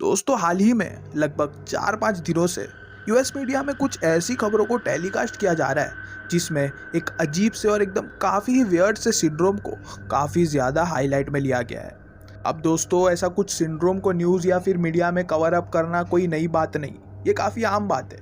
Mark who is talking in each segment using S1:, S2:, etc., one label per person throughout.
S1: दोस्तों हाल ही में लगभग 4-5 दिनों से यूएस मीडिया में कुछ ऐसी खबरों को टेलीकास्ट किया जा रहा है जिसमें एक अजीब से और एकदम काफ़ी वियर्ड से सिंड्रोम को काफ़ी ज़्यादा हाईलाइट में लिया गया है। अब दोस्तों ऐसा कुछ सिंड्रोम को न्यूज़ या फिर मीडिया में कवर अप करना कोई नई बात नहीं, ये काफ़ी आम बात है।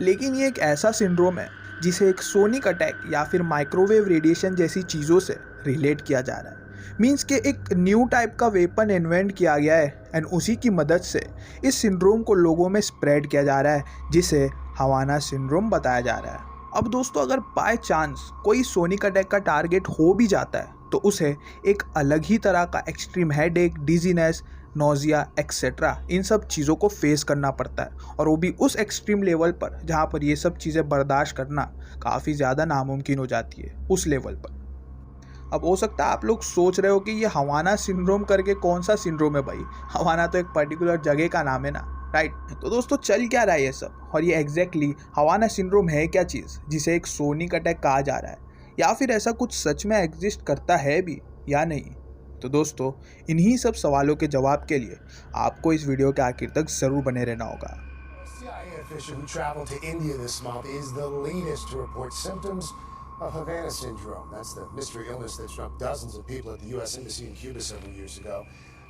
S1: लेकिन ये एक ऐसा सिंड्रोम है जिसे एक सोनिक अटैक या फिर माइक्रोवेव रेडिएशन जैसी चीज़ों से रिलेट किया जा रहा है। मीन्स के एक न्यू टाइप का वेपन इन्वेंट किया गया है एंड उसी की मदद से इस सिंड्रोम को लोगों में स्प्रेड किया जा रहा है जिसे हवाना सिंड्रोम बताया जा रहा है। अब दोस्तों अगर बाय चांस कोई सोनिक अटैक का टारगेट हो भी जाता है तो उसे एक अलग ही तरह का extreme headache, dizziness, nausea etcetera इन सब चीज़ों को फेस करना पड़ता है, और वो भी उस एक्सट्रीम लेवल पर जहाँ पर ये सब चीज़ें बर्दाश्त करना काफ़ी ज़्यादा नामुमकिन हो जाती है उस लेवल पर। अब हो सकता है आप लोग सोच रहे हो कि ये हवाना सिंड्रोम करके कौन सा सिंड्रोम है भाई, हवाना तो एक पर्टिकुलर जगह का नाम है ना, राइट। तो दोस्तों चल क्या रहा है ये सब, और ये एग्जैक्टली हवाना सिंड्रोम है क्या चीज़ जिसे एक सोनिक अटैक कहा जा रहा है, या फिर ऐसा कुछ सच में एग्जिस्ट करता है भी या नहीं। तो दोस्तों इन्हीं सब सवालों के जवाब के लिए आपको इस वीडियो के आखिर तक ज़रूर बने रहना होगा।
S2: CIA official who traveled to India this month is the latest to report symptoms of Havana syndrome. That's the mystery illness that struck dozens of people at the U.S. Embassy in Cuba several years ago.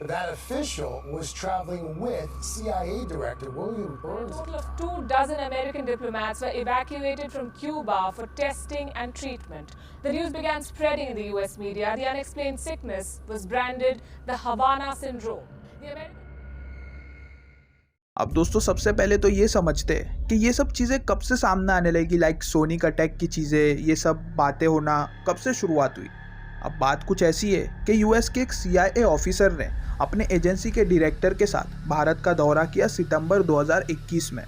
S2: That official was traveling with CIA Director William Burns.
S3: A total of 24 American diplomats were evacuated from Cuba for testing and treatment. The news began spreading in the U.S. media. The unexplained sickness was branded the Havana syndrome.
S1: अब दोस्तों सबसे पहले तो ये समझते हैं कि ये सब चीज़ें कब से सामने आने लगी, लाइक सोनिक अटैक की चीज़ें, ये सब बातें होना कब से शुरुआत हुई। अब बात कुछ ऐसी है कि यूएस के एक CIA ऑफिसर ने अपने एजेंसी के डायरेक्टर के साथ भारत का दौरा किया सितंबर 2021 में।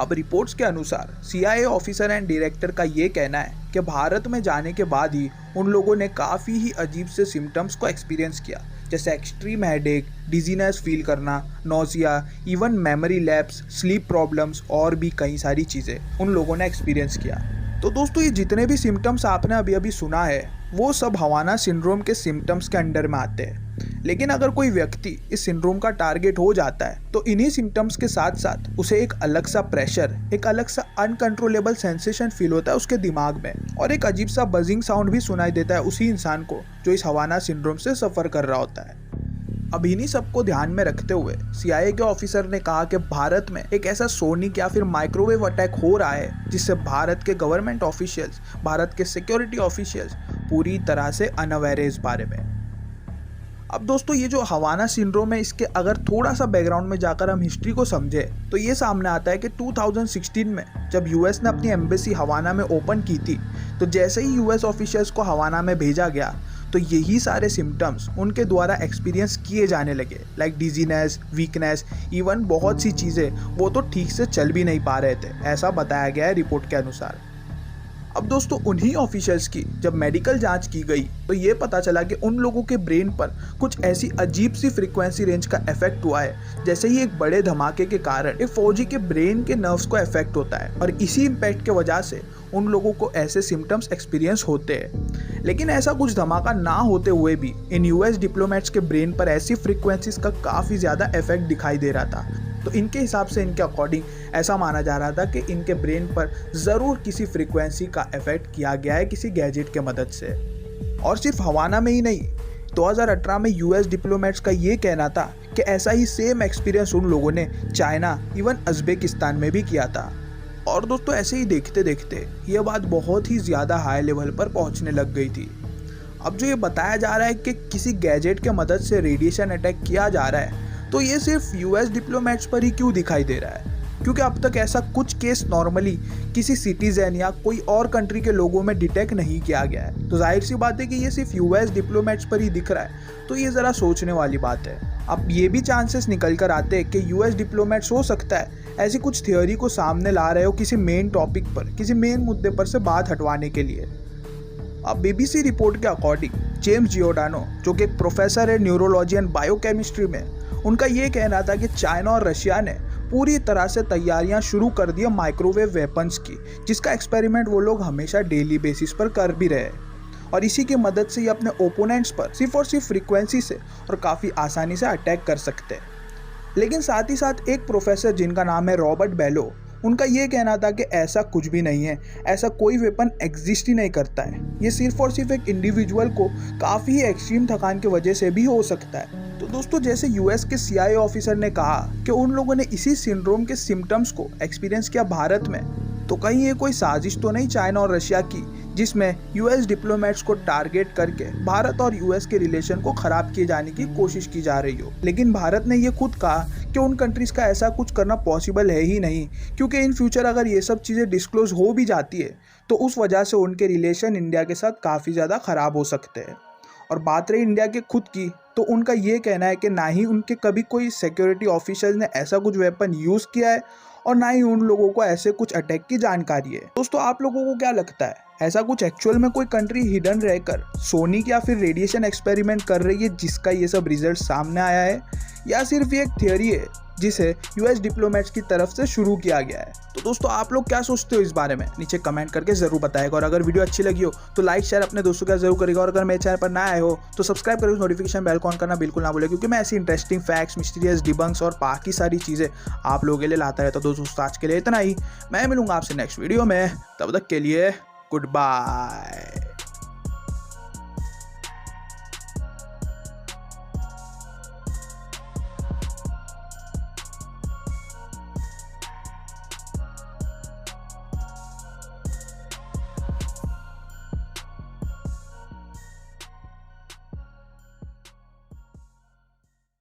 S1: अब रिपोर्ट्स के अनुसार CIA ऑफिसर एंड डायरेक्टर का ये कहना है कि भारत में जाने के बाद ही उन लोगों ने काफ़ी ही अजीब से सिम्टम्स को एक्सपीरियंस किया, जैसे एक्सट्रीम हेडेक, डिजीनेस फील करना, nausea, even memory lapse, sleep problems और भी कई सारी चीज़ें उन लोगों ने एक्सपीरियंस किया। तो दोस्तों ये जितने भी सिम्टम्स आपने अभी अभी सुना है वो सब हवाना सिंड्रोम के सिम्टम्स के अंडर में आते हैं। लेकिन अगर कोई व्यक्ति इस सिंड्रोम का टारगेट हो जाता है तो इन्हीं सिम्टम्स के साथ साथ उसे एक अलग सा प्रेशर, एक अलग सा अनकंट्रोलेबल सेंसेशन फील होता है उसके दिमाग में, और एक अजीब सा बजिंग साउंड भी सुनाई देता है उसी इंसान को जो इस हवाना सिंड्रोम से सफ़र कर रहा होता है। अब इन्हीं सबको ध्यान में रखते हुए CIA के ऑफिसर ने कहा कि भारत में एक ऐसा सोनिक या फिर माइक्रोवेव अटैक हो रहा है जिससे भारत के गवर्नमेंट ऑफिशियल्स, भारत के सिक्योरिटी ऑफिशियल्स पूरी तरह से अनअवेयर है इस बारे में। अब दोस्तों ये जो हवाना सिंड्रोम है, इसके अगर थोड़ा सा बैकग्राउंड में जाकर हम हिस्ट्री को समझे तो ये सामने आता है कि 2016 में जब यूएस ने अपनी एम्बेसी हवाना में ओपन की थी, तो जैसे ही यूएस ऑफिशियल्स को हवाना में भेजा गया तो यही सारे सिम्टम्स उनके द्वारा एक्सपीरियंस किए जाने लगे, लाइक डिजीनेस, वीकनेस, इवन बहुत सी चीज़ें वो तो ठीक से चल भी नहीं पा रहे थे, ऐसा बताया गया है रिपोर्ट के अनुसार। अब दोस्तों उन्हीं ऑफिशियल्स की जब मेडिकल जांच की गई तो ये पता चला कि उन लोगों के ब्रेन पर कुछ ऐसी अजीब सी फ्रीक्वेंसी रेंज का इफेक्ट हुआ है जैसे ही एक बड़े धमाके के कारण एक फौजी के ब्रेन के नर्व्स को इफेक्ट होता है, और इसी इम्पैक्ट के वजह से उन लोगों को ऐसे सिम्टम्स एक्सपीरियंस होते हैं। लेकिन ऐसा कुछ धमाका ना होते हुए भी इन यूएस डिप्लोमेट्स के ब्रेन पर ऐसी फ्रीक्वेंसीज का काफ़ी ज़्यादा इफेक्ट दिखाई दे रहा था। तो इनके हिसाब से, इनके अकॉर्डिंग ऐसा माना जा रहा था कि इनके ब्रेन पर ज़रूर किसी फ्रीक्वेंसी का इफेक्ट किया गया है किसी गैजेट के मदद से। और सिर्फ हवाना में ही नहीं, 2018 में यूएस डिप्लोमेट्स का ये कहना था कि ऐसा ही सेम एक्सपीरियंस उन लोगों ने चाइना, इवन उज़्बेकिस्तान में भी किया था। और दोस्तों ऐसे ही देखते देखते ये बात बहुत ही ज़्यादा हाई लेवल पर पहुंचने लग गई थी। अब जो ये बताया जा रहा है कि किसी गैजेट के मदद से रेडिएशन अटैक किया जा रहा है, तो ये सिर्फ यूएस डिप्लोमेट्स पर ही क्यों दिखाई दे रहा है, क्योंकि अब तक ऐसा कुछ केस नॉर्मली किसी सिटीजन या कोई और कंट्री के लोगों में डिटेक्ट नहीं किया गया है। तो जाहिर सी बात है कि ये सिर्फ यूएस डिप्लोमेट्स पर ही दिख रहा है, तो ये ज़रा सोचने वाली बात है। अब ये भी चांसेस निकल कर आते हैं कि यूएस डिप्लोमेट्स हो सकता है ऐसी कुछ थ्योरी को सामने ला रहे हो किसी मेन टॉपिक पर, किसी मेन मुद्दे पर से बात हटवाने के लिए। अब BBC रिपोर्ट के अकॉर्डिंग जेम्स जियोडानो, जो कि एक प्रोफेसर है न्यूरोलॉजी एंड बायोकेमिस्ट्री में, उनका ये कहना था कि चाइना और रशिया ने पूरी तरह से तैयारियां शुरू कर दी माइक्रोवेव वेपन्स की, जिसका एक्सपेरिमेंट वो लोग हमेशा डेली बेसिस पर कर भी रहे हैं, और इसी की मदद से ये अपने ओपोनेंट्स पर सिर्फ और सिर्फ फ्रीक्वेंसी से और काफ़ी आसानी से अटैक कर सकते हैं। लेकिन साथ ही साथ एक प्रोफेसर जिनका नाम है रॉबर्ट बेलो, उनका ये कहना था कि ऐसा कुछ भी नहीं है, ऐसा कोई वेपन एग्जिस्ट ही नहीं करता है, ये सिर्फ और सिर्फ एक इंडिविजुअल को काफ़ी एक्सट्रीम थकान की वजह से भी हो सकता है। तो दोस्तों जैसे यूएस के CIA ऑफिसर ने कहा कि उन लोगों ने इसी सिंड्रोम के सिम्टम्स को एक्सपीरियंस किया भारत में, तो कहीं ये कोई साजिश तो नहीं चाइना और रशिया की जिसमें यूएस डिप्लोमेट्स को टारगेट करके भारत और यूएस के रिलेशन को खराब किए जाने की कोशिश की जा रही हो। लेकिन भारत ने ये खुद कहा कि उन कंट्रीज का ऐसा कुछ करना पॉसिबल है ही नहीं, क्योंकि इन फ्यूचर अगर ये सब चीज़ें डिस्क्लोज हो भी जाती है तो उस वजह से उनके रिलेशन इंडिया के साथ काफ़ी ज़्यादा ख़राब हो सकते हैं। और बात रही इंडिया के खुद की, तो उनका ये कहना है कि ना ही उनके कभी कोई सिक्योरिटी ऑफिसर्स ने ऐसा कुछ वेपन यूज़ किया है और ना ही उन लोगों को ऐसे कुछ अटैक की जानकारी है। दोस्तों आप लोगों को क्या लगता है, ऐसा कुछ एक्चुअल में कोई कंट्री हिडन रहकर सोनिक या फिर रेडिएशन एक्सपेरिमेंट कर रही है जिसका ये सब रिजल्ट सामने आया है, या सिर्फ ये एक थियोरी है जिसे यूएस डिप्लोमेट्स की तरफ से शुरू किया गया है? तो दोस्तों आप लोग क्या सोचते हो इस बारे में, नीचे कमेंट करके जरूर बताएगा। और अगर वीडियो अच्छी लगी हो तो लाइक शेयर अपने दोस्तों के साथ जरूर करेगा। और अगर मेरे चैनल पर नया आए हो तो सब्सक्राइब करके नोटिफिकेशन बेल ऑन करना बिल्कुल ना भूले, क्योंकि मैं ऐसी इंटरेस्टिंग फैक्ट्स, मिस्टीरियस डिबंक्स और बाकी सारी चीज़ें आप लोगों के लिए लाता रहता हूं। तो दोस्तों आज के लिए इतना ही, मैं मिलूंगा आपसे नेक्स्ट वीडियो में, तब तक के लिए गुड बाय।